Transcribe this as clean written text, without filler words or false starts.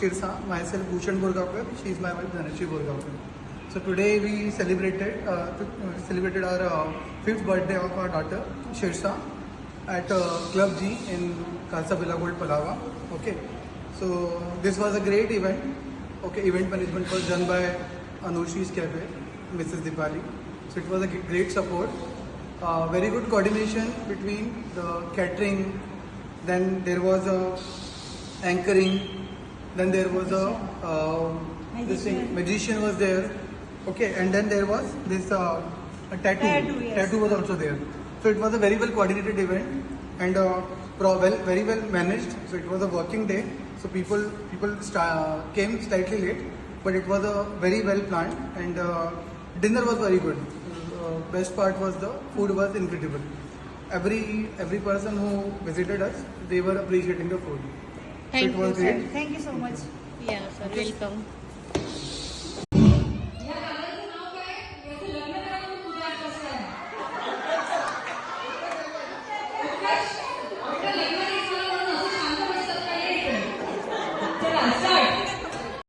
Shirsa, myself Bhushan Borgaonkar, she is my wife Dhanashri Borgaonkar. So today we celebrated our fifth birthday of our daughter Shirsa at Club G in Khalsa Villa Gold Palava. Okay, so this was a great event. Okay, event management was done by Anushi's Cafe, Mrs. Dipali. So it was a great support. Very good coordination between the catering. Then there was a anchoring. Then there was magician was there. Okay, and then there was this a tattoo. Yes. Tattoo was also there. So it was a very well coordinated event and very well managed. So it was a working day. So people came slightly late, but it was a very well planned and dinner was very good. Best part was the food was incredible. Every person who visited us, they were appreciating the food. Thank So it was you, sir. great. Thank you so much. Yeah, sir. Welcome.